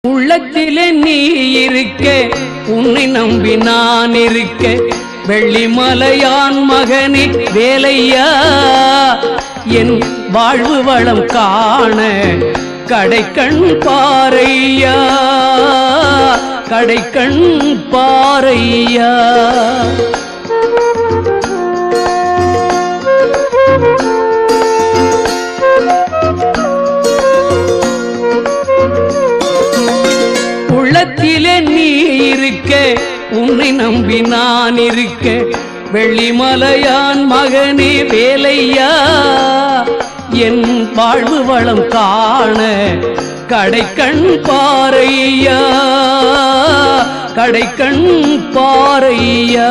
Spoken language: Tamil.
உள்ளத்திலே நீ இருக்க, உன்னை நம்பி நான் இருக்க, வெள்ளிமலையான் மகனே வேலையா, என் வாழ்வு வளம் காண கடைக்கண் பாரையா, கடைக்கண் பாரையா. உள்ளத்திலே நீ இருக்க, உன்னை நம்பி நான் இருக்க, வெள்ளிமலையான் மகனே வேலையா, என் வாழ்வு வளம் காண கடைக்கண் பாரையா, கடைக்கண் பாரையா.